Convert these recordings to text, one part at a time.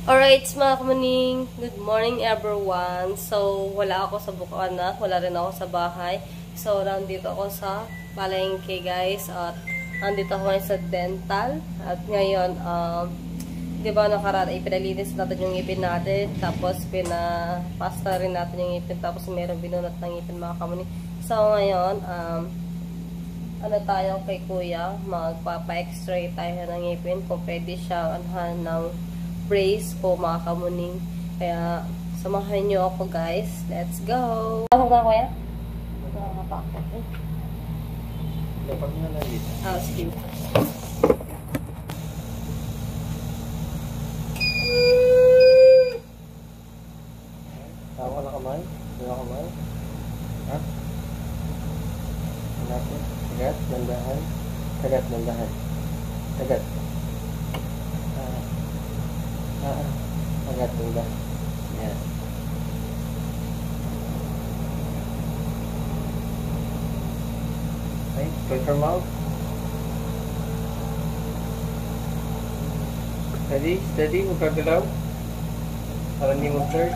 Alright, mga kamaning, good morning everyone. So, wala ako sa Bukana, wala rin ako sa bahay. So, nandito ako sa palengke guys. At nandito ako ngayon sa dental. At ngayon, di ba nakaraan, pinalinis natin yung ngipin natin. Tapos, pinapasta rin natin yung ngipin. Tapos, meron binunot ng ngipin mga kamaning. So, ngayon, ano tayo kay kuya, magpapa-x-ray tayo ng ngipin. Kung pwede siya, anhan ng brace po mga kamuning. Kaya samahan nyo ako guys. Let's go! Pasok na kuya? Nakakapakot eh. Dapat na lang dito. Sige. Tawa na kamay? Tawa kamay? Ha? Hanapin? Kagat? Dandahan? Kagat, dandahan. Kagat. Kagat, dandahan. Yan. Okay, close your mouth. Steady, steady, huwag kang galaw. Para hindi mo flirt.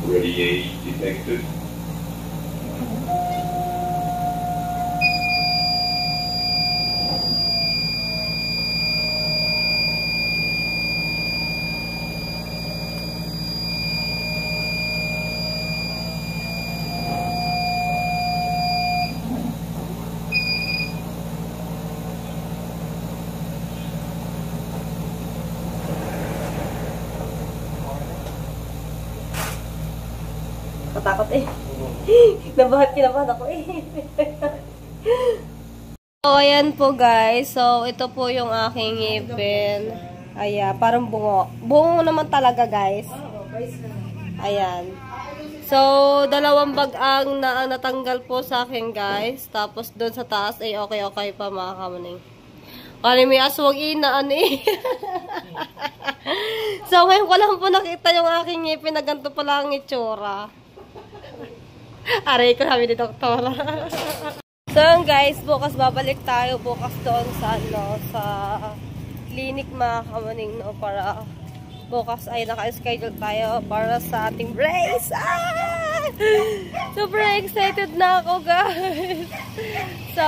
Radiation detected. Natakot eh. Kinabahan ako eh. So, ayan po guys. So, ito po yung aking ngipin. Ayan, parang bungo. Bungo naman talaga guys. Ayan. So, dalawang bag ang natanggal po sa akin guys. Tapos, doon sa taas ay okay pa mga kamaning. Kali may aswag inaan eh. So, ngayon ko lang po nakita yung aking ngipin na ganito pala ang itsura. Aray ko sabi ni doktora. So guys, bukas babalik tayo bukas doon sa sa clinic mga kamaning no, para bukas ay naka-schedule tayo para sa ating brace. Super excited na ako guys. So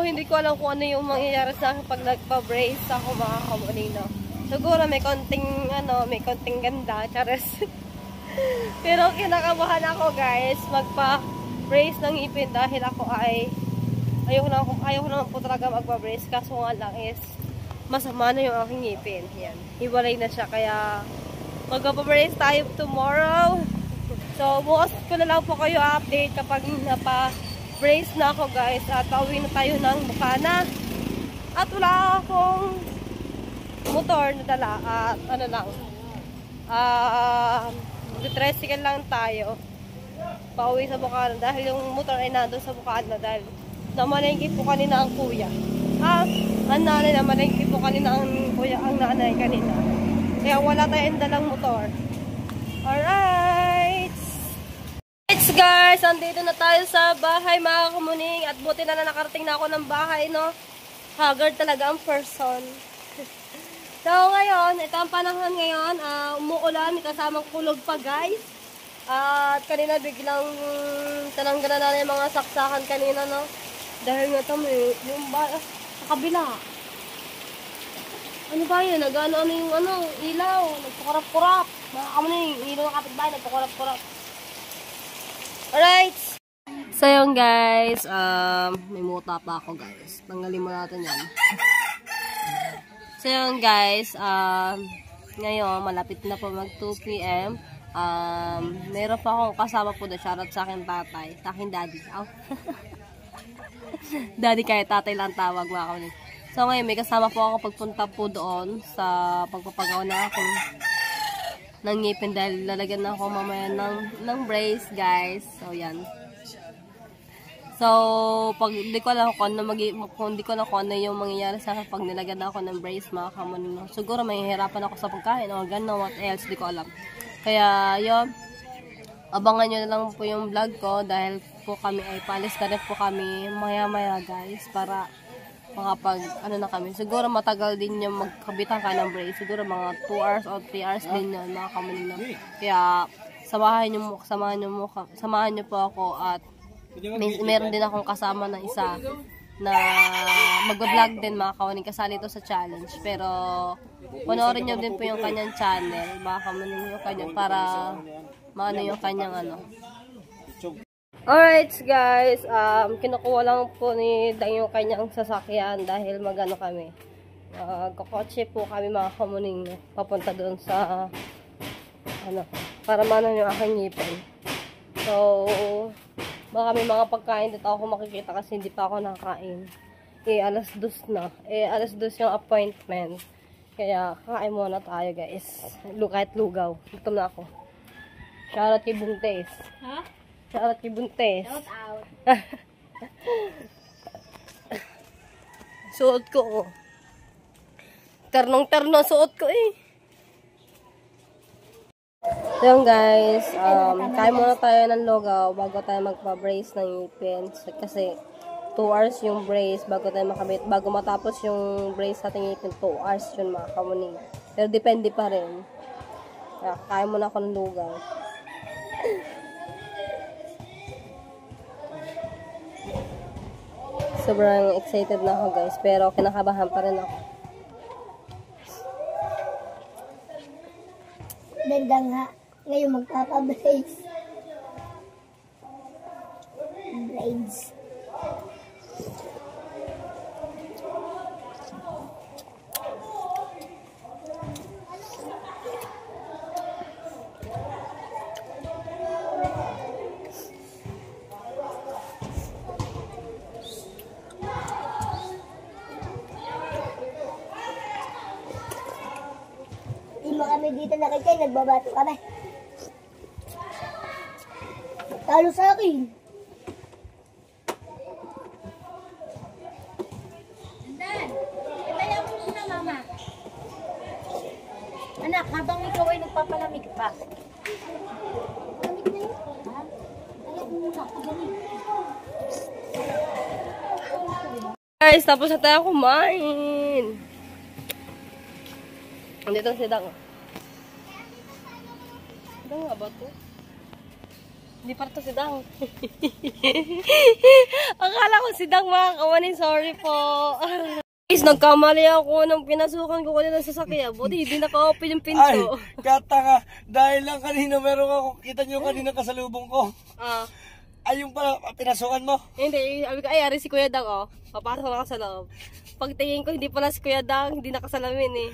hindi ko alam kung ano yung mangyayari sa akin pag nagpa-brace ako mga kamaning no. Siguro may konting ganda, chares. Pero kinakabahan ako guys magpa-brace ng ngipin dahil ako ay ayoko naman po talaga magpa-brace kaso nga lang is masama na yung aking ngipin. Yan. Hiwalay na siya kaya magpa-brace tayo tomorrow. So bukas ko na lang po kayo update kapag napa-brace na ako guys at pauwi na tayo ng Bukana. At wala akong motor na dala at ano lang tricycle lang tayo pauwi sa Bukana dahil yung motor ay nandun sa Bukana dahil namalengke po kanina ang kuya ang nanay namalengke po kanina ang kuya ang nanay kanina kaya wala tayong dalang motor. Alright guys, andito na tayo sa bahay mga kumuning at buti na nakarating na ako ng bahay no. Haggard talaga ang person. So, ngayon, ito ang panahon ngayon. Umuulan, may kasamang kulog pa, guys. At kanina biglang tananggalan na yung mga saksakan kanina, no? Dahil nga ito, yung sa kabila. Ano ba yun? Nag-ano yung ilaw. Nagpakurap-kurap. Mga kamo na yung ilaw ng kapitbahay, nagpakurap-kurap. Alright! So, yun, guys. May muta pa ako, guys. Tanggalin mo natin yan. So yun guys, ngayon malapit na po mag 2 PM. Meron pa akong kasama po na shoutout sa akin tatay, sa akin daddy. Daddy kahit tatay lang tawag mga kamaning. So ngayon may kasama po ako pagpunta po doon sa pagpapagawa na akong ng ngipin dahil lalagyan na ako mamaya ng brace guys. So yan. So, pag hindi ko alam kung ano yung mangyayari sa akin pag nilagyan ako ng brace, mga kamoning. Siguro mahihirapan ako sa pagkain o gano'n, what else, di ko alam. Kaya, yun, abangan nyo na lang po yung vlog ko dahil po kami ay palis na rin po kami maya-maya guys para makapag ano na kami. Siguro matagal din yung magkabitan ka ng brace. Siguro mga 2 hours o 3 hours din yun mga kamoning. Kaya samahan nyo po ako at meron din akong kasama na isa na magbablog din mga kamoning kasali ito sa challenge. Pero panoorin nyo din po yung kanyang channel mga kamoning yung kanyang para maano yung kanyang ano. Alright guys, kinukuha lang po ni Dang yung kanyang sasakyan dahil magano kami. Kakotse po kami mga kamuning papunta doon sa ano, para maano yung aking ngipin. So, baka may mga pagkain dito ako makikita kasi hindi pa ako nakakain. Alas 2 na. Alas 2 yung appointment. Kaya kakain muna tayo guys. Kahit lugaw. Gutom na ako. Shoutout kay Buntes. Ha? Shoutout kay Buntes. Shout out. Suot ko oh. Ternong-terno suot ko eh. So yun guys, kain muna tayo ng lugaw bago tayo magpa-brace ng ngipin. Kasi 2 hours yung brace bago tayo makabit. Bago matapos yung brace sa ating ngipin, 2 hours yun mga kamuning. Pero depende pa rin. Kaya kain muna ako ng lugaw. Sobrang excited na ako guys, pero kinakabahan pa rin ako. Ganda nga, ngayon magpapabrace. Braids. Kami dito nakikay, nagbabato kami. Talo sa akin. Andan, itaya mo muna mama. Anak, habang ikaw ay nagpapalamig pa. Lamig na yun. Ha? Ayaw mo muna ako ganun. Guys, tapos na tayo kumain. Andito si Dang. Dang nga ba to? Hindi pa ito si Dang. Akala ko si Dang mga kawanin. Sorry po. Guys, nagkamali ako nung pinasukan ko kanina sa sasakyan. Buti hindi naka-open yung pinto. Ay, katanga. Dahil lang kanina meron ako. Kita nyo kanina kasalubong ko. Ay, yung pala pinasukan mo? Hindi. Sabi ko, ay, ari si Kuya Dang, oh. Papasok na ako sa loob. Pagtingin ko, hindi pala si Kuya Dang. Hindi nakasalamin, eh.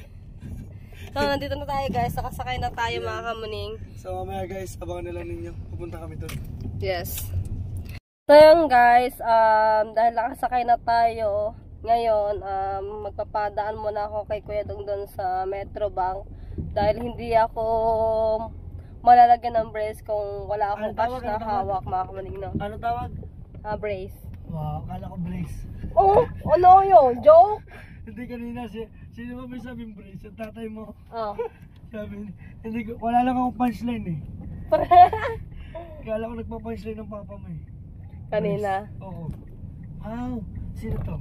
So, nandito na tayo guys. Nakasakay na tayo mga kamuning. So, mamaya guys, abangan na lang ninyo. Pupunta kami doon. Yes. So, yun guys. Dahil nakasakay na tayo, ngayon, magpapadaan muna ako kay Kuya Dong doon sa Metro Bank. Dahil hindi ako malalagyan ng brace kung wala akong cash na hawak mga kamuning. No? Ano tawag? Brace. Wow, akala ko brace. Oh, ano yun? Joke? Hindi kanina sino ba may sabing brace? Ang tatay mo. Oh. Sabi, hindi ko, wala lang akong punchline eh. Kala ko nagpa-punchline ng papa mo eh. Kanina. Oo. Wow, sino to?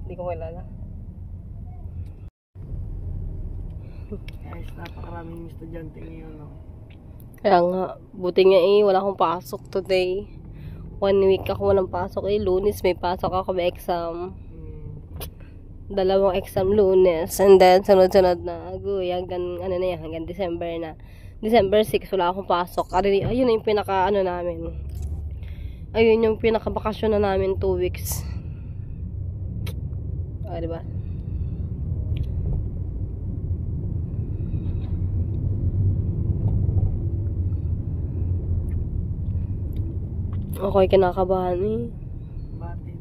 Hindi ko kilala. Guys, napakaraming estudyante ngayon, no? Kaya nga, buti nga wala akong pasok today. 1 week ako walang pasok Lunes may pasok ako, may exam. 2 exam Lunes. And then, sunod-sunod na. Hanggang December na. December 6, wala akong pasok. Ayun yung pinaka, namin. Ayun yung pinaka-bakasyon na namin, 2 weeks. Diba? Ako'y kinakabahan eh. Bakit?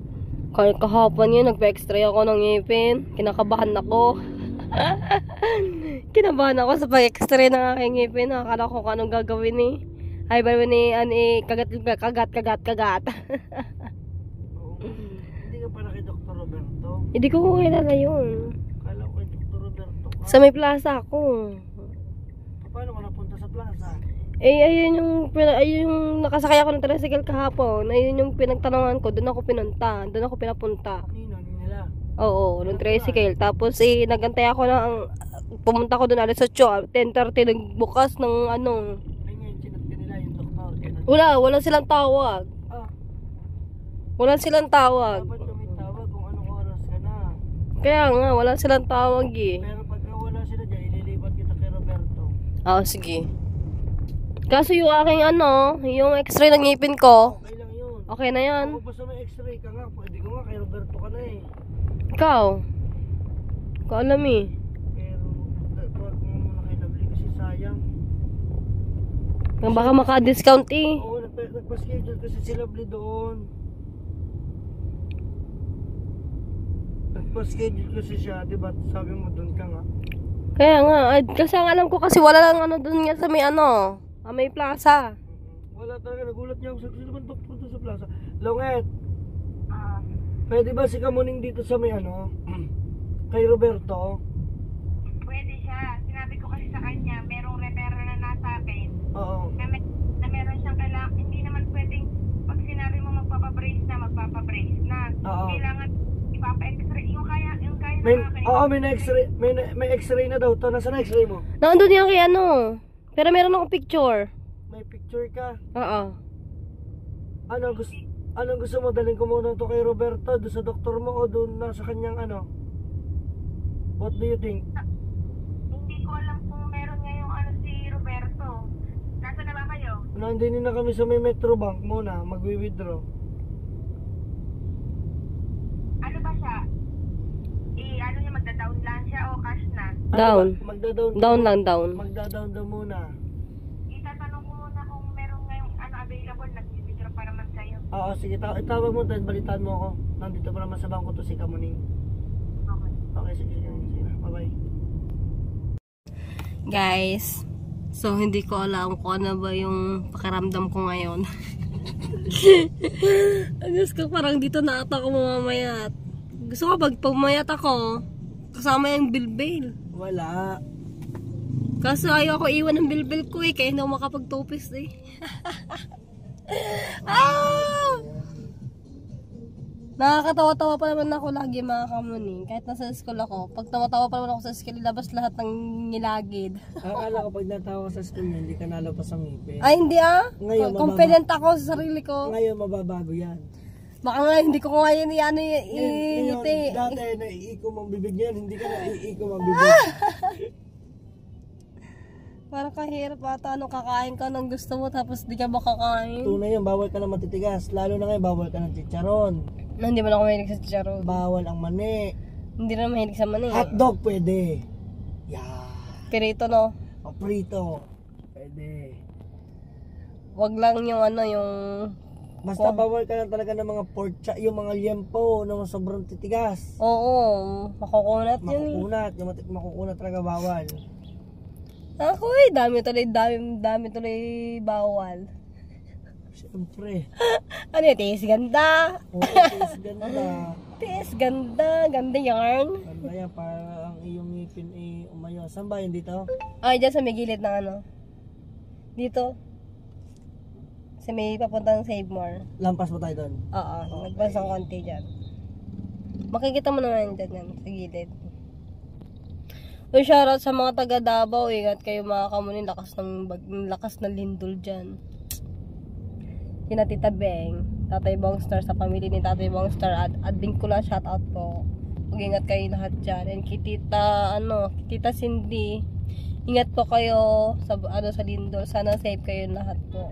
Kahit kahapon yun, nagpa-extray ako ng ngipin. Kinakabahan ako. Kinabahan ako sa pag-extray ng aking ngipin. Akala ko kung anong gagawin eh. Ay, ba ni, kagat. Oo. Hindi ka pala kay Dr. Roberto. Hindi ko kilala yun. Kala ko kay Dr. Roberto ka. Sa may plaza ako. Paano ka napunta sa plaza? Ayun yung nakasakay ako ng tricycle kahapon. Ayun yung pinagtanungan ko, doon ako pinunta. Doon ako pinapunta. Nino nila. Oo, ng tricycle. Tapos nagantay ako pumunta ko doon alas 8, 10:30 nagbukas ng ano. Ay ngayon, chinat ka nila yung doktor. Wala silang tawag. Ah, Wala silang tawag. dapat kami tawag kung anong oras ka na. Kaya nga, wala silang tawag eh. Pero pagka wala sila dyan, ililipat kita kay Roberto. Sige. Kaso yung aking yung x-ray ng ngipin ko, Okay lang yun. okay na yan. Kung basta may x-ray ka nga, pwede ko nga kay Roberto ka na eh. Ikaw? Ikaw alam eh. Pero, tawag mo muna kay Lovely kasi sayang. Baka maka-discount eh. Oo, nagpa-schedule kasi si Lovely doon. Nagpa-schedule kasi siya, diba? Sabi mo doon ka nga. Kaya nga, kasi ang alam ko kasi wala lang doon nga sa may plaza. Wala talaga, nagulat niya ako sa sino bang doktor doon sa plaza. Longet, pwede ba si Kamuning dito sa may kay Roberto? Pwede siya. Sinabi ko kasi sa kanya, merong referral na nasa akin. Oo. Na meron siyang kailangan. Hindi naman pwedeng pag sinabi mo magpapabrace na. Oo. Kailangan ipapa-x-ray. Yung kaya May x-ray, may x-ray na daw to. Nasaan na x-ray mo? Nandun yan kay pero meron akong picture. May picture ka. Oo. Anong gusto mo? Daling ko muna to kay Roberto, doon sa doktor mo o doon na sa kanyang What do you think? Hindi ko alam kung meron ngayong si Roberto. Nasa na ba kayo? Nandinin na kami sa may Metrobank muna, magwi-withdraw. Ano ba siya? Ano niya, magda-down lang siya o cash na? Down. Magda-down. Down lang, down. Magda-down daw muna. Itatanong ko muna kung meron ngayong available. Nag-withdraw pa naman kayo. Oo, sige, itawag mo dahil balitaan mo ako. Nandito pa naman sa bangko to si Kamuning. Okay. Okay, sige, bye-bye. Guys, so hindi ko alam kung ano ba yung pakiramdam ko ngayon. Diyos ko, parang dito na ata ako mamamayat. Gusto ko pag pumayat ako, kasama yung bilbil. Wala. Kaso ayaw ako iwan ng bilbil ko kaya hindi ako makapagtupis Nakakatawa-tawa pa naman ako lagi mga Kamuning. Kahit nasa school ako, pag tawa-tawa pa naman ako sa school, ilabas lahat ng nilagid. Akala ko pag natawa sa school niya, hindi ka nalapas ang ngipin. Ay, hindi Ngayon, confident ako sa sarili ko. Ngayon, mababago yan. Baka nga, hindi ko nga yun Ngayon, dati naiikom ang bibig niyan, hindi ka naiikom ang bibig. Parang kahirap ata, kakain ka ng gusto mo tapos di ka makakain. Tunay yun, bawal ka na matitigas. Lalo na ngayon, bawal ka ng chicharon. Hindi man ako mahilig sa chicharon. Bawal ang mani. Hindi na mahilig sa mani. Hotdog pwede. Yeah. Pirito, no? O prito. Pwede. Wag lang yung yung... Basta bawal ka na talaga ng mga pork chop, yung mga liempo na sobrang titigas. Oo, makukunat yun Makukunat, yung makukunat talaga bawal. Ako dami tuloy bawal. Siyempre. Ano yun, tiis ganda? Oo, tiis ganda. Tiis ganda, ganda yarn. Ganda yan, para ang iyong ngipin umayo. Saan ba yun dito? Ay, dyan sa may gilid ng dito. Sa may papuntang Save More. Lampas mo tayo doon. Oo, nagpas ng konti dyan. Makikita mo naman dyan sa gilid. So, shoutout sa mga taga Davao. Ingat kayo mga Kamuning. Lakas ng lindol dyan. Kina Tita Beng, Tatay Bongstar, sa pamilya ni Tatay Bongstar, at Dinkula, shoutout po. Mag-ingat kayo lahat dyan. And Tita Cindy, ingat po kayo sa lindol. Sana safe kayo lahat po.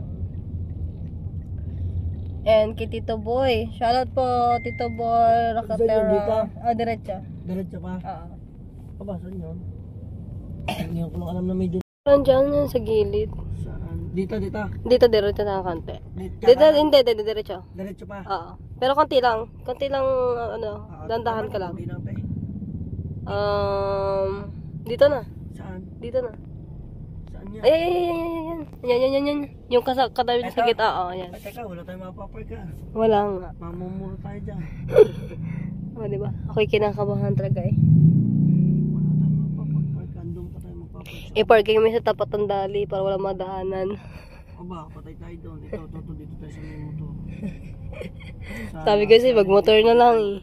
And kay Tito Boy, shoutout po Tito Boy Racatera. Diretso. Diretso pa? Oo. Aba, saan yun? Hindi ko lang alam na may dito. Diyan yun sa gilid. Saan? Dito. Dito, diretso na konti. Dito, Hindi, diretso. Diretso pa? Oo. Pero konti lang, dandahan ka lang. Hindi lang, pe. Dito na. Saan? Dito na. Saan Saan yan? Yan. Yung katabi sa Ito? gitna. Oo, yan. Ay, teka, wala tayong mapapark ka. Wala nga. Mamumuro tayo dyan. O, diba? Ako'y kinakabahan talaga eh. Wala tayong mapapark ka. Andun pa tayo mapapark. I-parking mo sa tapat ng dali para wala madaanan. Aba, patay tayo doon. Ito, dito tayo sa may motor. Sabi kasi, mag-motor na lang eh.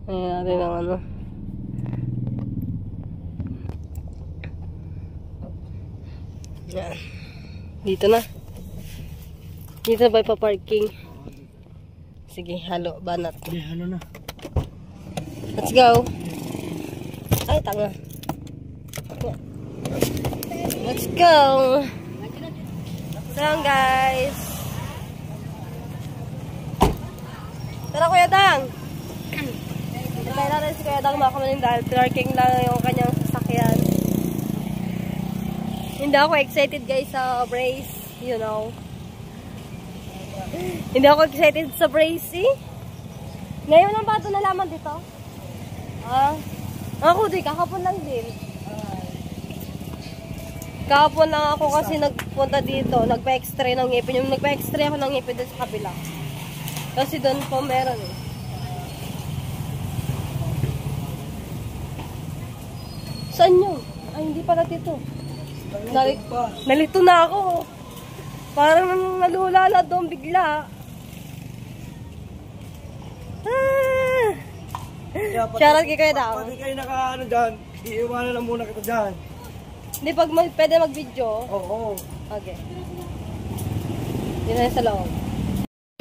Ayan natin ang ano. Yan. Dito na. Dito na ba ipaparking? Sige, halo, banat. Hindi, ano na. Let's go. Ay, tanga. Let's go. So yan, guys. Tara, Kuya Dang. Kaya natin si Kuya Dang makamaling dahil parking lang yung kanyang sasakyan. Hindi ako excited guys sa brace, you know. Hindi ako excited sa brace eh. Ngayon lang ba ito nalaman dito? Ako din, kakapon lang din. Kahapon lang ako kasi nagpunta dito, nagpa-x-ray ng ngipin. Yung nagpa-x-ray ako ng ngipin dun sa kabila. Kasi doon po meron eh. Saan yun? Ay, hindi pala dito. Nalito na ako. Parang nalulala doon bigla. Shoutout kay Kuya Dang. Pag kayo naka-ano dyan, iiwanan na muna kita dyan. Hindi, pag pwede mag-video. Oo. Okay. Yun na sa loob.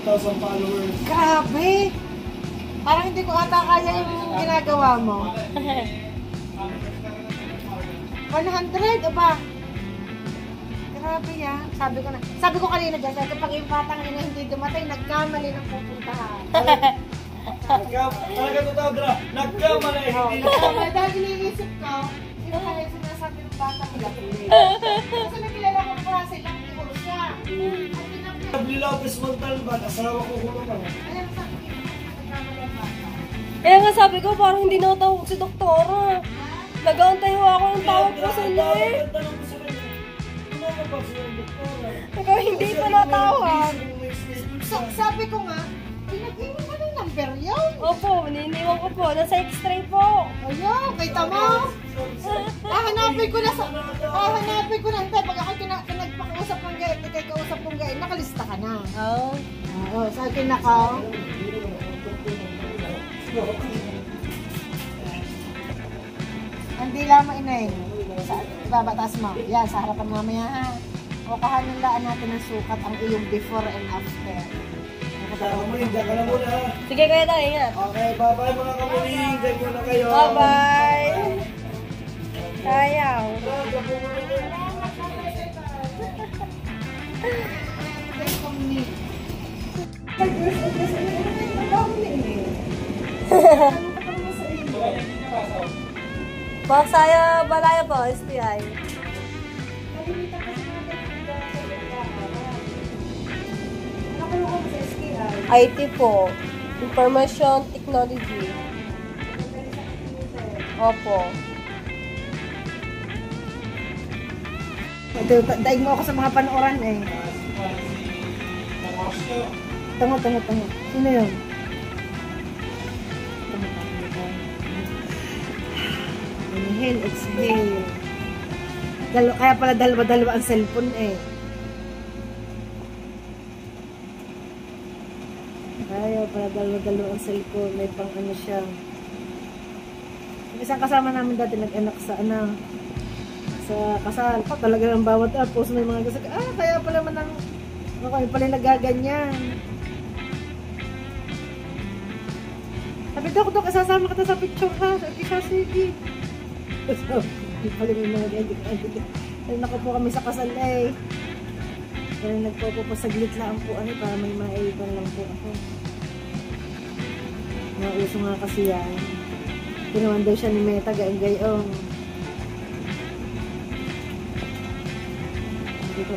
1,000 followers. Grabe! Parang hindi ko ata kaya yung ginagawa mo. 100 o ba? Grabe yan. Sabi ko kanina dyan, kapag yung batang ina hindi dumatay, nagkamali ng pupuntahan. Talaga totoo, Dra. Nagkamali. Nagkamali. Dahil iniisip ko, sino kaya yung sinasabi ng batang ina? Kasi nakilala ko ng klase lang, hindi ko siya. W. Lopez Montalban, asawa ko kulo ka. Alam mo sa akin, nagkamali ang bata. Kaya nga sabi ko, parang hindi natawag si doktora. Nag-aantay ako ng tawag ko sa niya eh. Ikaw hindi pa natawag. Sabi ko nga, pinag-iwan mo ng number yun. Opo, niniwan ko po. Nasa x-ray po. Ayun, kita mo? Hahanapin ko na. Hindi, pag ako pinagpakausap ng gait, ikay kausap ng gait, nakalista ka na. Oo. Oo, sa akin naka. Hindi lamang inay. Ibabataas mo. Yan, sa harapan mamaya ha. O kahanulaan natin ng sukat ang iyong before and after. Hinda ka na muna. Sige, Kuya Dang, ingat. Okay, bye-bye mga kamuling. Hinday muna kayo. Bye-bye. Sayang. Bak saya balaya po, STI. IT po. Information Technology. Opo. Daig mo ako sa mga panooran eh. Tungo. Sino yun? Inhale, exhale. Kaya pala dalawa ang cellphone eh. Kaya pala dalawa ang cellphone. May pang ano siya. Isang kasama namin dati nag-anak sa kasal. Talaga ng bawat post may mga gasag. Kaya pala man ang kaya pala nagaganyan. Sabi ko, kasasama kita sa picture ha. Sabi ka, sige. Sabi pala may mga ganyan. Naku po kami sa kasal eh. Kaya nagpapasaglit lang po para may maipan lang po ako. Nauso nga kasi yan. Ginawan daw siya ni Meta gayong. Sabi ko,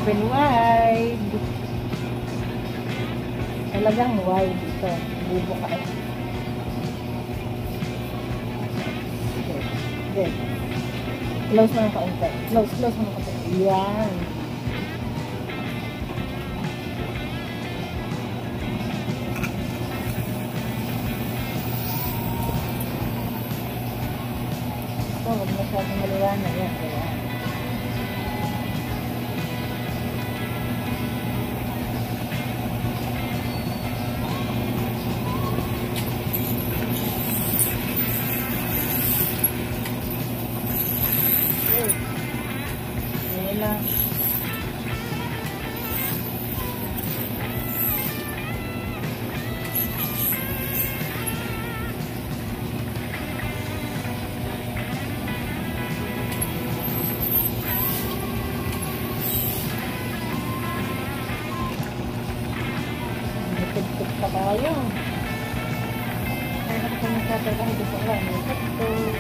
Open wide. Talagang wide ito. Bubuka eh. Okay. Close mo ng kaunti. Close mo ng kaunti. Yan. So, huwag masyadong maliwanag. Yan. Yan. Tugtog pa tayo. Kaya nakita mo sa tayo dito sa ulan. May tugtog.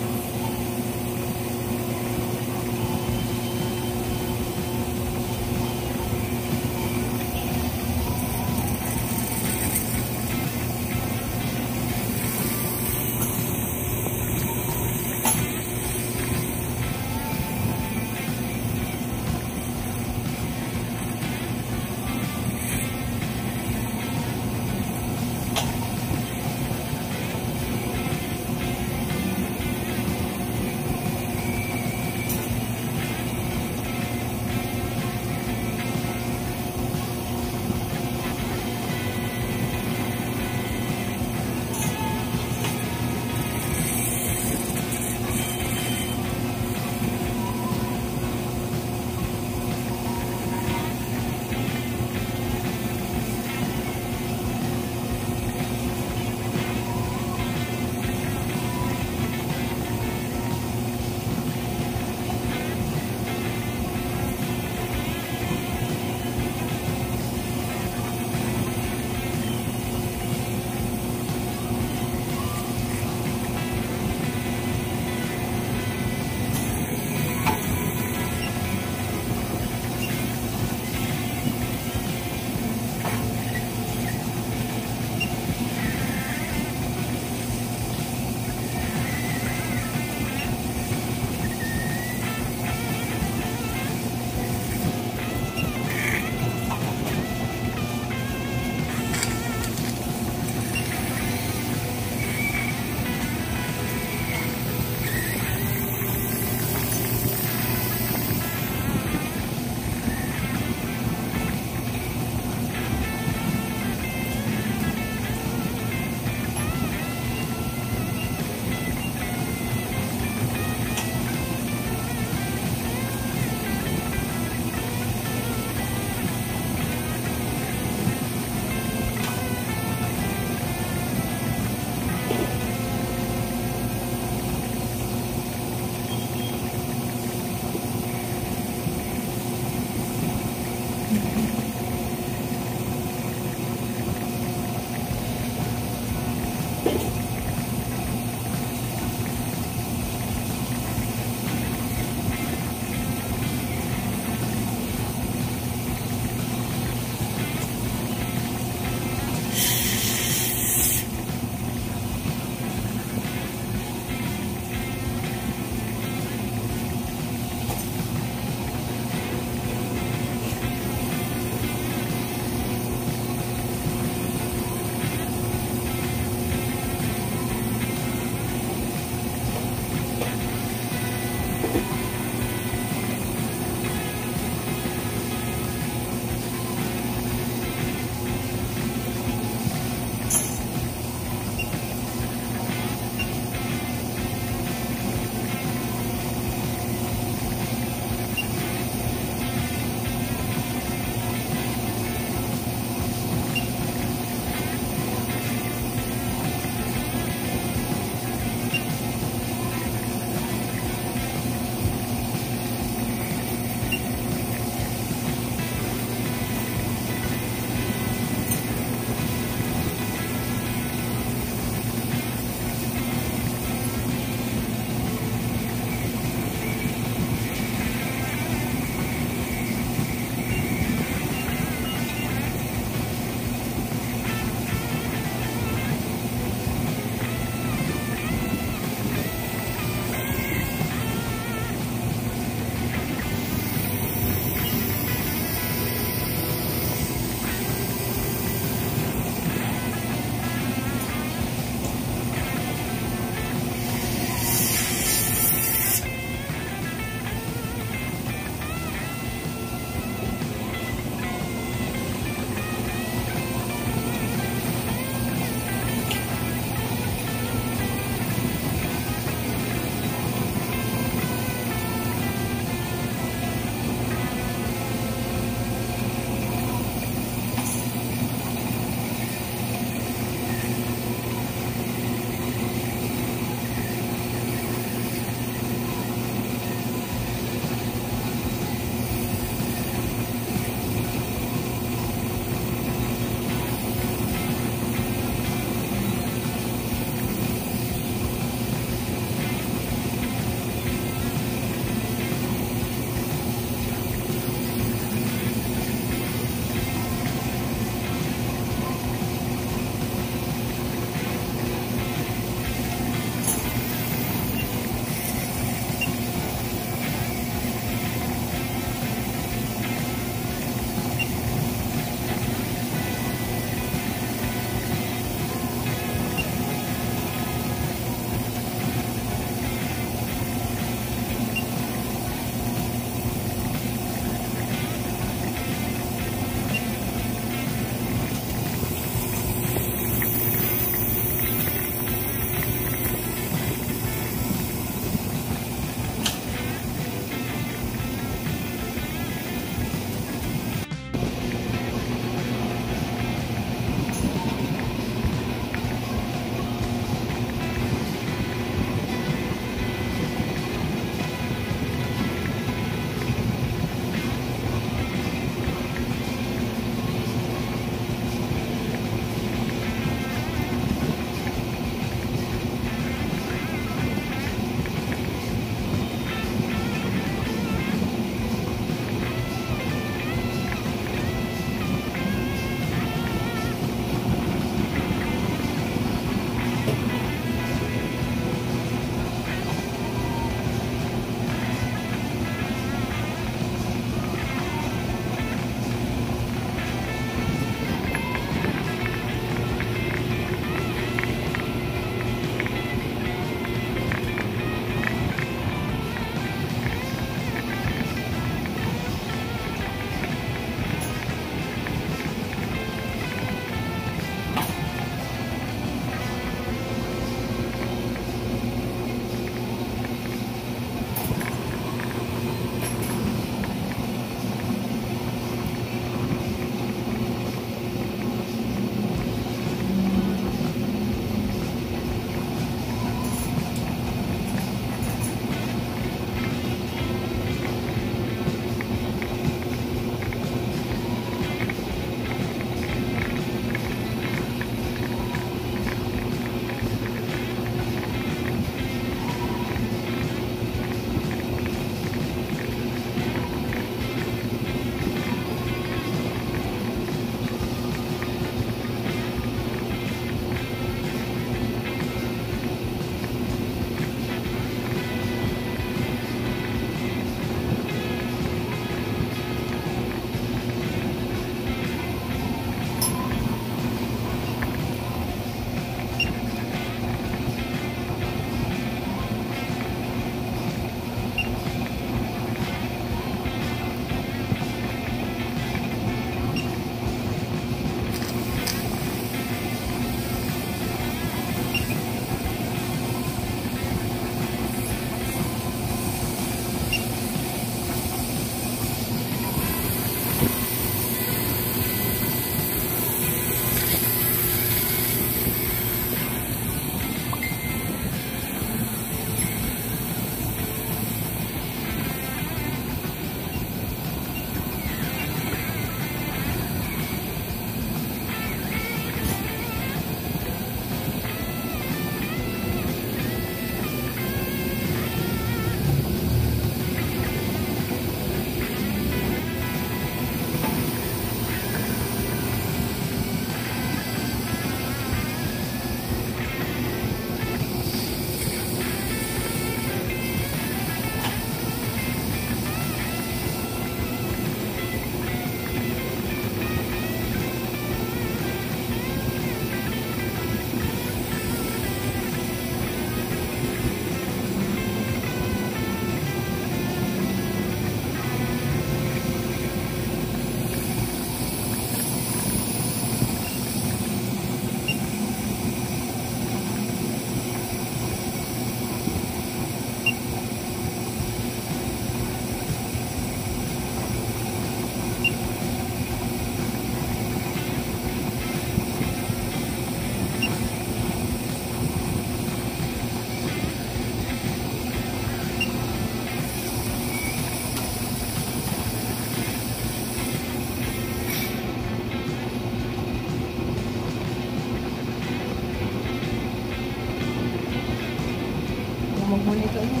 magmonitor mo.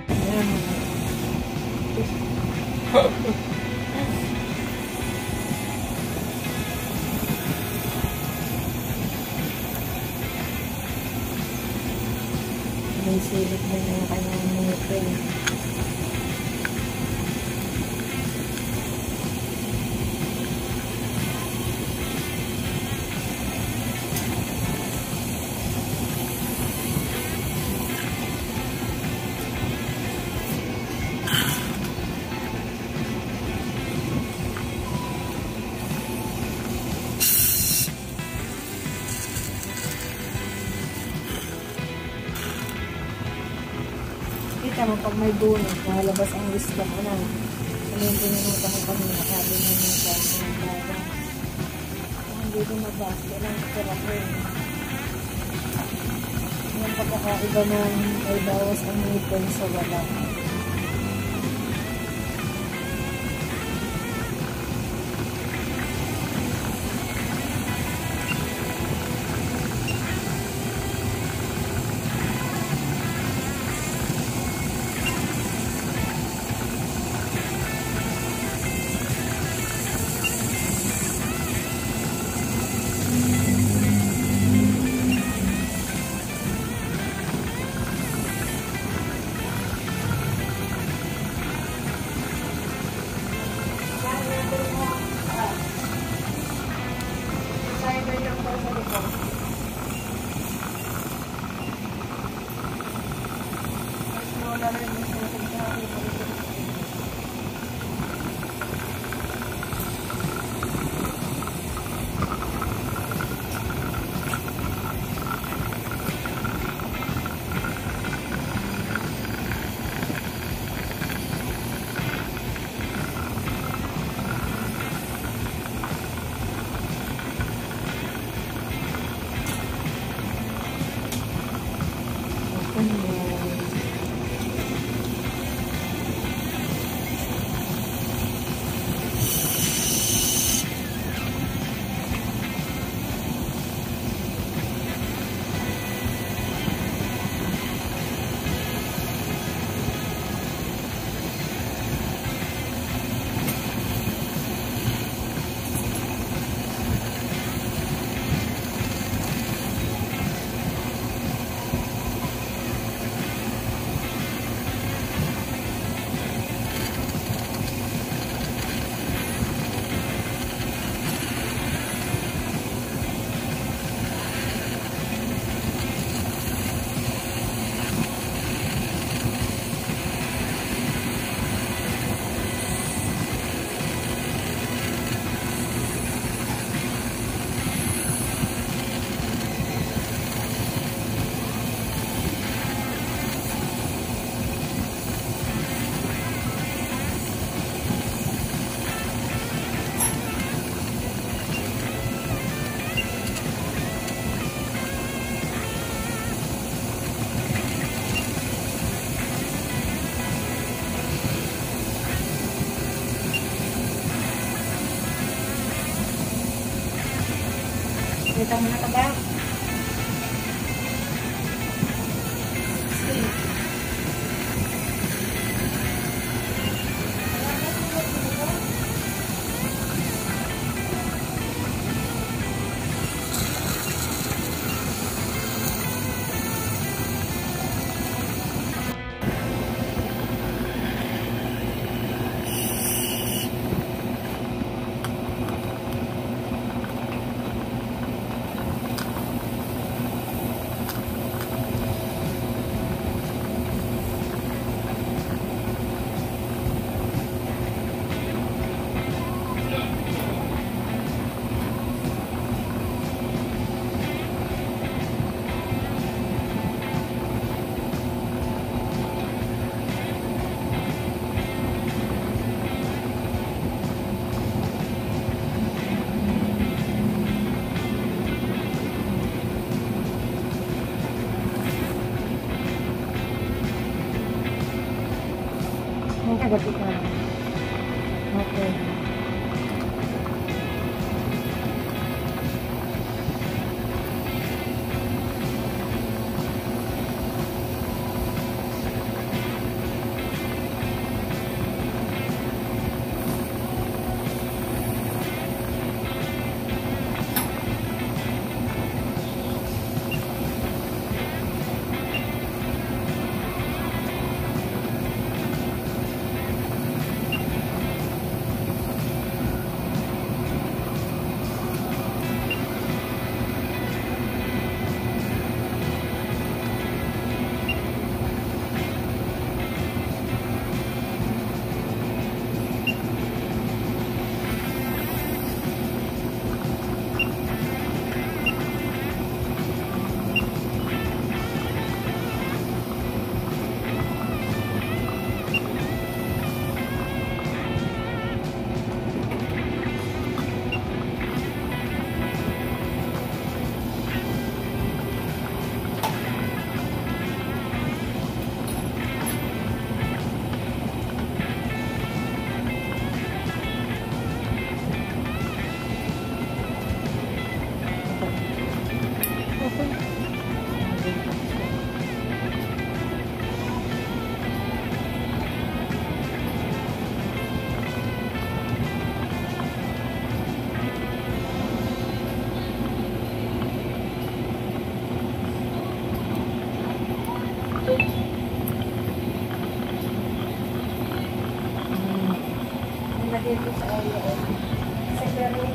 Ayan. May silip na yung kanyang ngipin. Kita mo pag may bonus, nakalabas ang wisdom ko na. Ano yung pininuta ko kanina, sabi niya yung sabi ng bata. Kung hindi ko mabas, kailangan ko tira ko yun. Yung pagkakaiba ng may bawas ang ngipin sa wala. Kita mo na ka ba?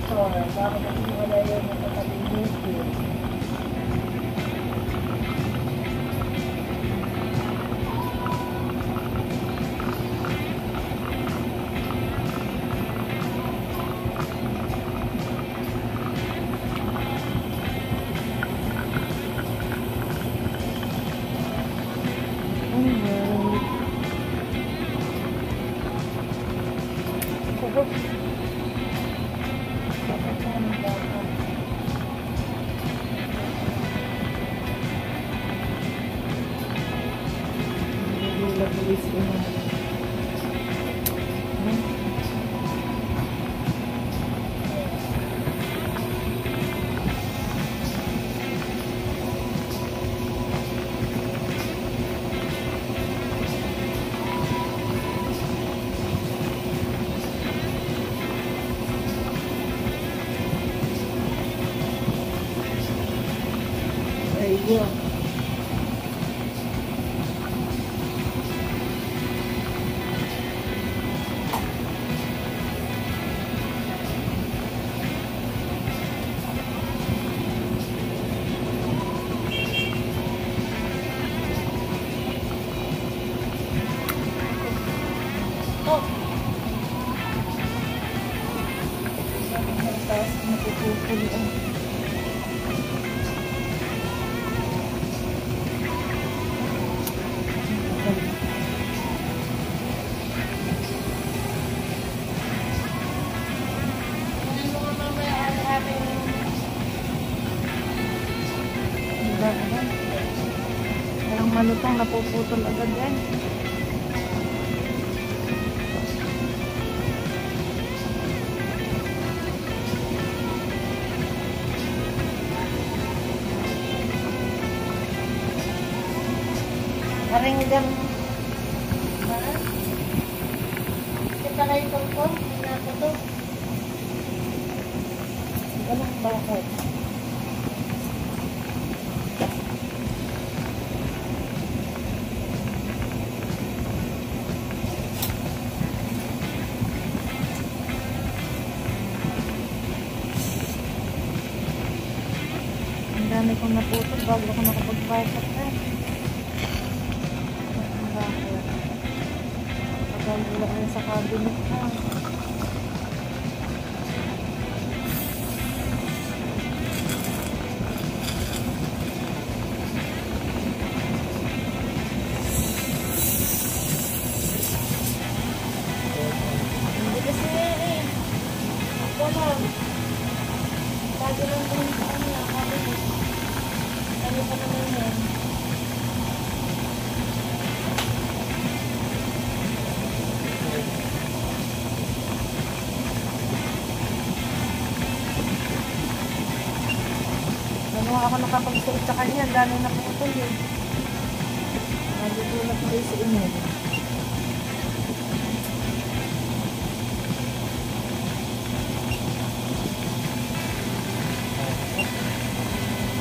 motor. Bakit ako wala yung nakakalimutin ko? Ayun. Parang malutong napuputol agad yan. Karinggan. Kita na yung tungko. Nakuto. Ganun bakit? Ang dami kong naputol bago ako nakapag-bike na. Pagkakala ko sa cabinet na. Hindi kasi ako lang. Lagi lang din sa kanya. Kami pa naman yan. Ako nakapagsuot sa kanya, dami na putol eh. Nagugulat na rin si Inel.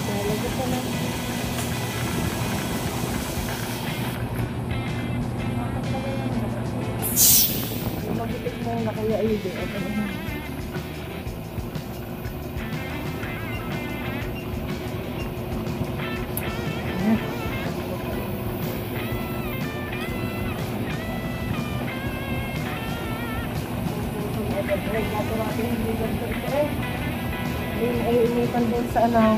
Talaga pa lang. Magitik mo na kaya ayun eh. Okay na. Ay initan doon sa ano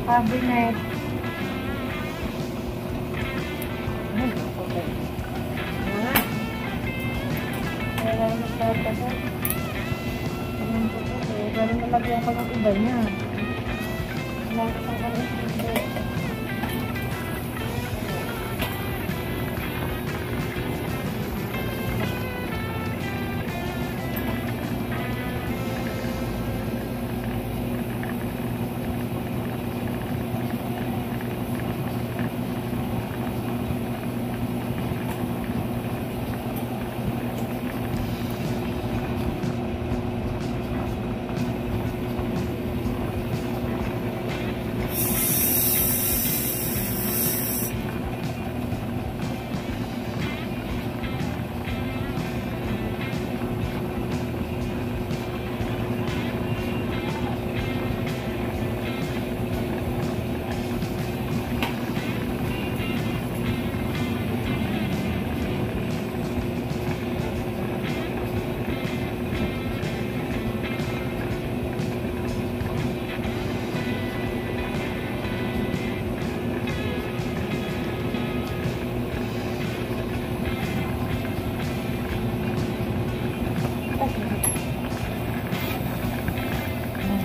cabinet. Okay. Kaya nagtatagal. Ganun po po. Pero nalagyan ko ng iba niya. Nalagyan ko ng iba.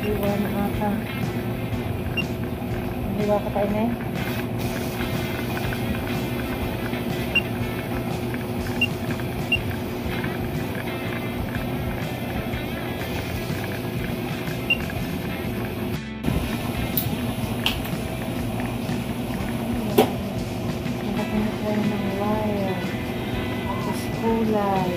Iwan na ata. Hindi ba ka tayo na eh? Nakakunit ko ng wire. Tapos kulay.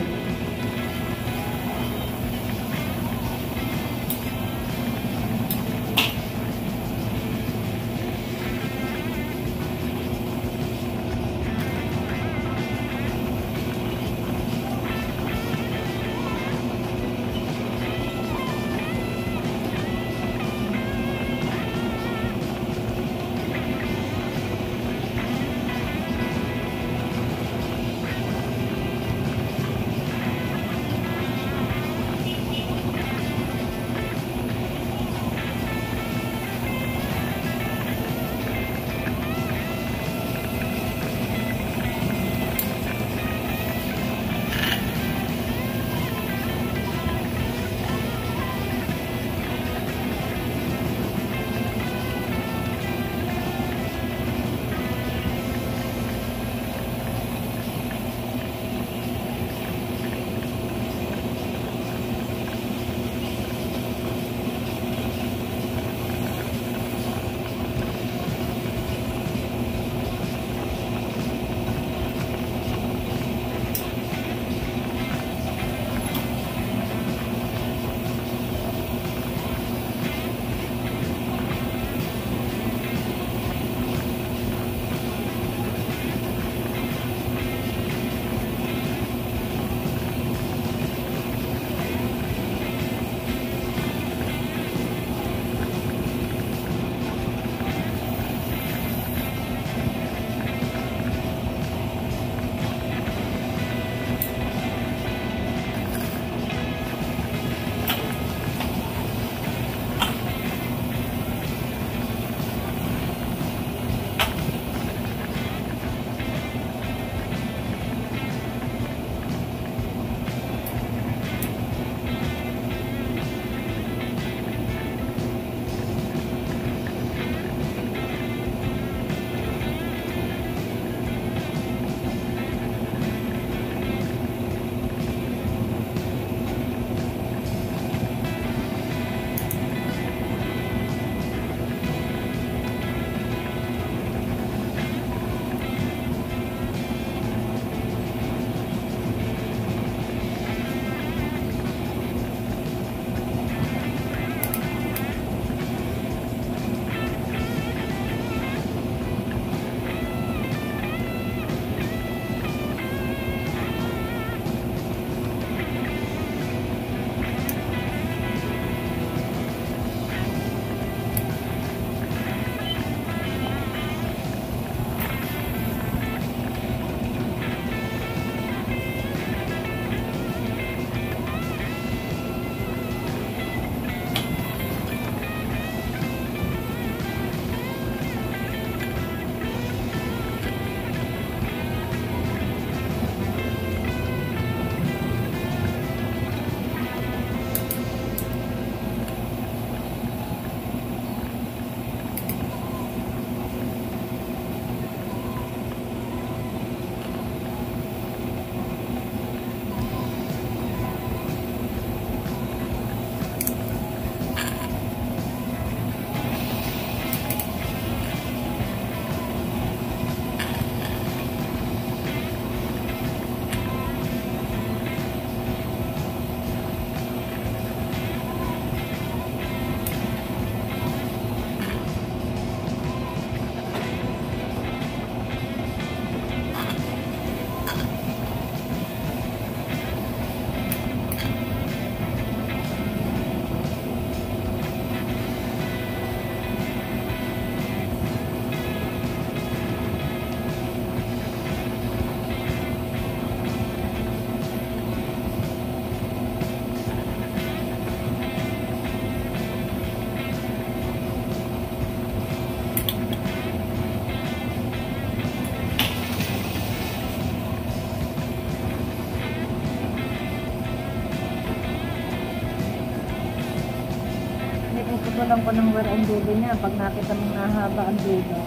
Tutulan ko ng wala ang dulo niya. Pag nakita mong nahaba ang dulo,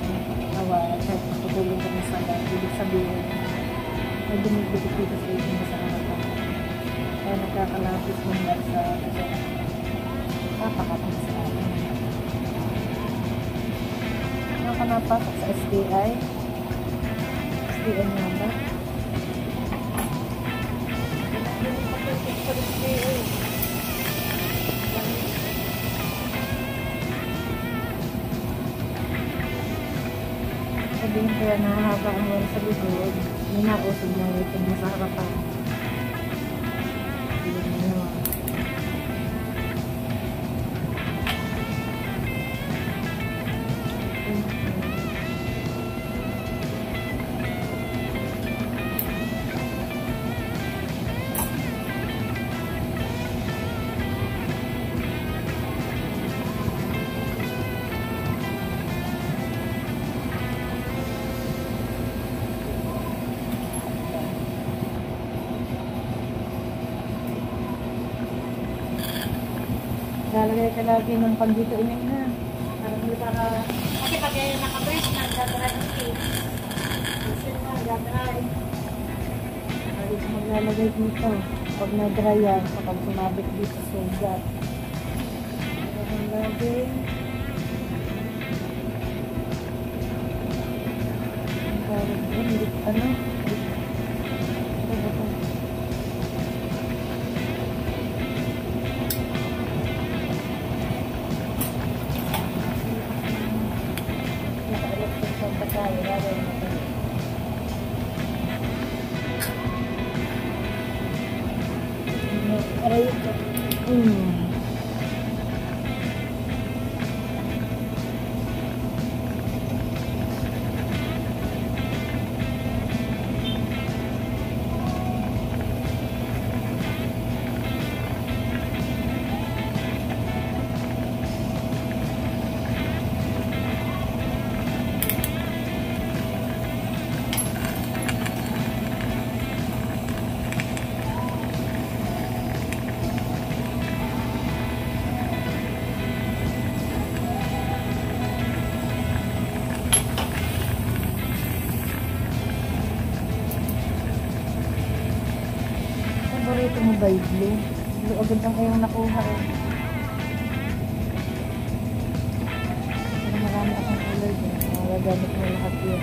nawa, kahit tutulong ko sa lahat, ibig sabihin, may dumibigit dito sa ibig sa harapan. Kaya nagkakalapis mong lahat sa napakapag sa akin. Ano ka napasok sa STI? STI nga ba? Sabihin kaya nahahaba ang wala sa likod, minausog na ito mo sa harapan. Sabihin mo naman. Lalagay ka lagi ng pandito ining na. Para hindi para... Kasi pag naka-burst na, nagdadry yung kasi na, nagdadry. Lagi ka maglalagay dito. Pag na-dry yan, kapag sumabit dito sa sugat. Ang lagi. Ang tawag doon, hindi ano. Paborito mo ba yung blue? Blue agad lang kayong nakuha eh. Pero marami akong color dyan. Magagamit mo lahat yun.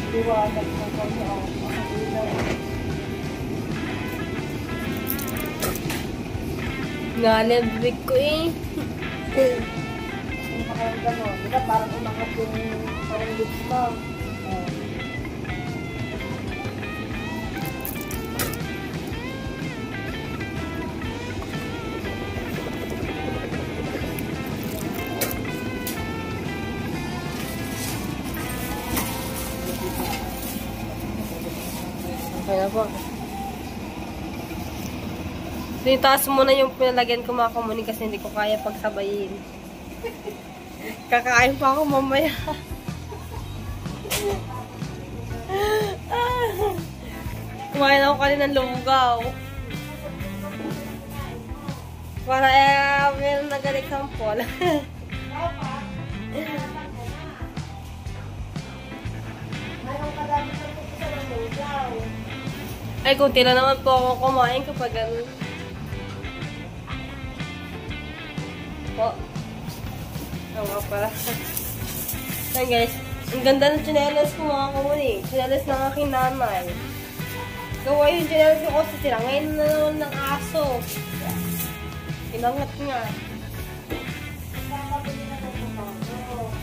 Liwanag na kami ako. Ngalembig ko eh. Makaramdam mo, diba parang umangat yung parang lips mo. Okay na po. Tinitaas muna yung pinalagyan ko mga kamuni kasi hindi ko kaya pagsabayin. Kakain pa ako mamaya. Kumain ako kanina ng lugaw. Para meron na galing sampol. Ay, kunti na naman po ako kumain kapag ganun. Po. Ang nga pala. Yan guys, ang ganda ng tsinelas ko mga kamuni. Tsinelas ng aking nanay. Gawa yung tsinelas ko kasi sila. Ngayon na naman ng aso. Inangat nga.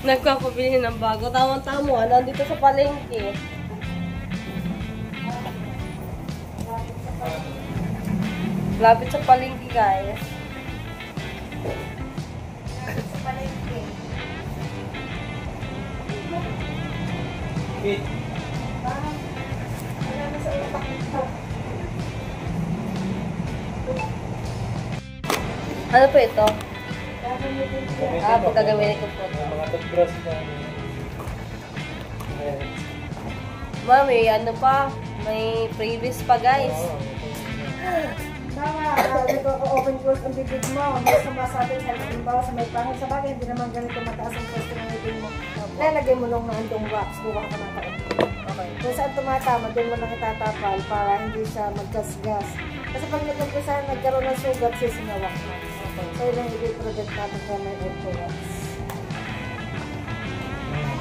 Nagpapabili ng bago. Tama-tama. Nandito sa palengke. Lapit sa palengke guys. Ano po ito? Pagkagawin ko po. Mga toothbrush na. Mami, ano pa? May previous pa guys. Tama, nag-open close ang bibig mo. May sumasabing halimbawa sa may pangil. Sa bagay, hindi naman ganito mataas ang pwesto ng bibig mo. Lalagay mo lang ng andong wax. Buka ka na taon. Okay. Kung saan tumatama, doon mo lang itatapal para hindi siya magkasgas. Kasi pag nagkaroon ng sugat, sisinawak mo. Okay. So, yun ang i-project natin kaya may auto wax.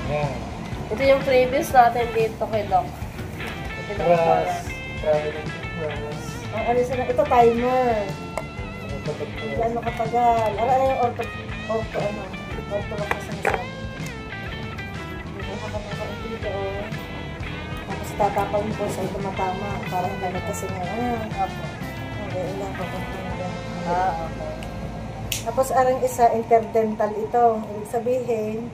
Yan. Ito yung previous natin dito kay Doc. Ito yung Ang ano sila, ito timer. Gaano katagal. Ano yung auto wax na sinasabi. Dito ka pa dito. Tapos tatapal mo po sa tumatama para hindi kasi ngayon. Okay, ilang pa okay. Tapos arang isa, interdental ito. Ibig sabihin,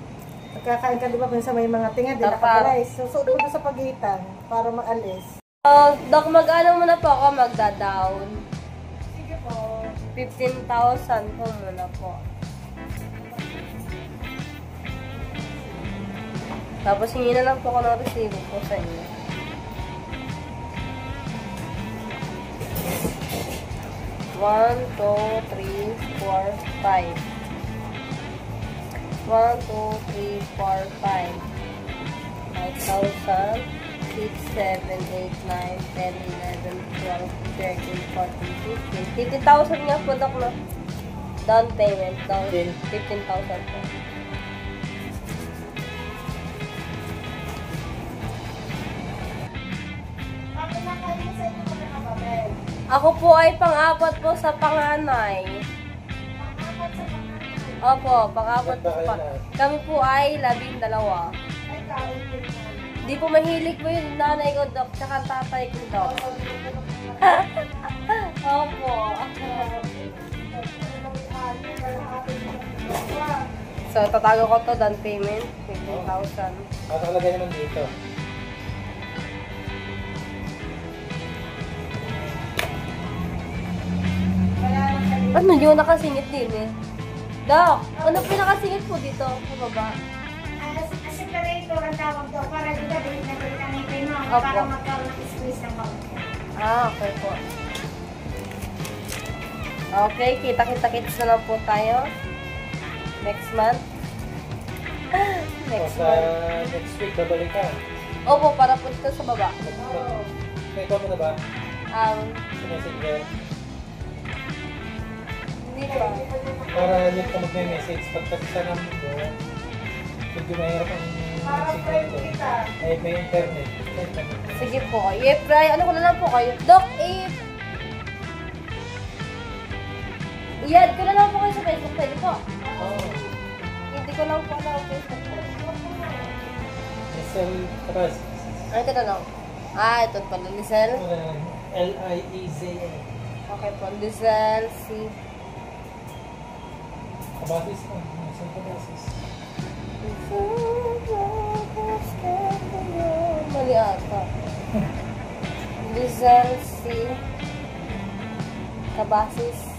pagkakain ka di ba sa may mga tinga, di nakaprice. So, suot mo sa pagitan para maalis. Doc, mag-ano muna po ako magda-down. Sige po. 15,000 po muna po. Tapos hingi na lang po ako ng resibo po sa inyo. One, two, three, four, five. 1, 2, 3, 4, 5,000, 6, 7, 8, 9, 10, 11, 12, 13, 14, 15. 15,000 nga po, Doc, no? Down payment. 15,000 po. Ako po ay pang-apat po sa panganay. Opo, pang-apat po pa. Kami po ay 12. Di po mahilig po yung nanay ko, Doc, tsaka tatay ko, Doc. Opo. So, tatago ko to, down payment, 15,000. Nakalagay naman dito. Ano yun? Nakasingit din eh. Doc, ano po nakasingit po dito sa baba? Separator ang tawag daw para dito din na dito ang ipin mo Opo. para magkaroon ng squeeze ng pag. Okay po. Okay, kita-kita-kits na lang po tayo. Next month. Next month. Next week, babalik ka. Opo, para po dito sa baba. May ikaw mo na ba? Sinasigil. Hindi pa. Para ulit ka mag-message. Pagkakita namin ko, medyo mahirap ang signal ko. Ay, may internet. Sige po. I-apply. Ano ko na lang po kayo? Doc, i-add ko na lang po kayo sa Facebook. Pwede po. Hindi ko lang po alam ang Facebook po. Lisel, tapos. Ito na lang. Ito pa. Lisel. L-I-E-Z-A. Okay po. Lisel, C. Kabasis ko. Lisel kabasis. Mali ata. Lisel, C. Kabasis.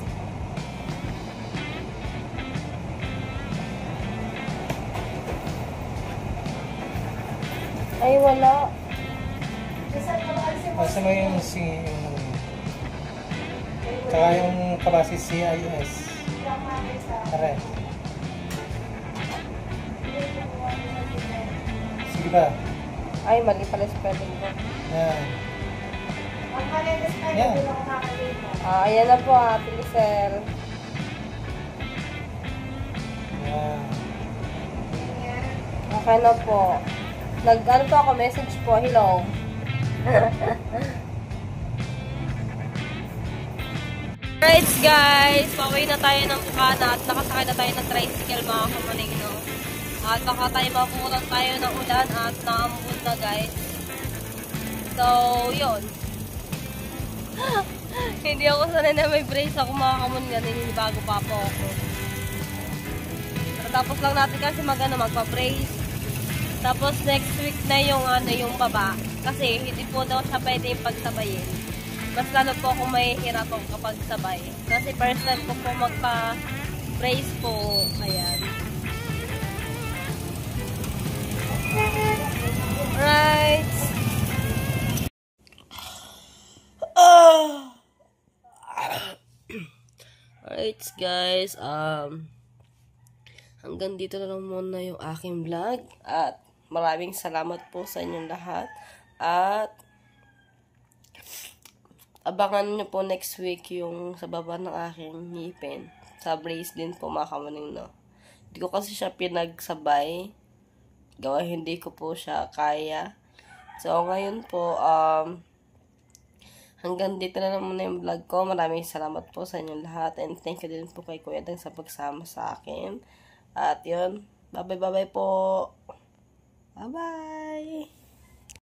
Ay, wala. Kasi may yung C, yung tsaka yung kabasis CIS. Correct. Sige ba? Ay, mali pala spelling ko. Yan. Yan. Ayan na po, Ate Lisel. Yan. Okay na po. Nag-ano po ako, message po, hello. Alright guys, pauwi na tayo ng Bukana at nakasakay na tayo ng tricycle mga kamaling, no? At baka tayo mapunan tayo ng ulan at naambun na guys. So, yun. Hindi ako sanay na may brace ako mga kamaling, naninibago pa po ako. Tapos lang natin kasi magpa-brace. Tapos next week na yung yung baba. Kasi hindi po daw siya pwede yung pagsabayin. Mas lalo po akong mahihirap kapag sabay. Kasi first time ko po magpa-brace po. Ayan. Right. Alright guys, hanggang dito na lang muna yung aking vlog. At maraming salamat po sa inyong lahat. At abangan nyo po next week yung sa baba ng aking ngipin. Sa brace din po mga kamaning, no. Hindi ko kasi siya pinagsabay. Gawa hindi ko po siya kaya. So ngayon po, hanggang dito na lang muna yung vlog ko. Maraming salamat po sa inyong lahat. And thank you din po kay Kuya Dang sa pagsama sa akin. At yun, bye-bye po. Bye-bye.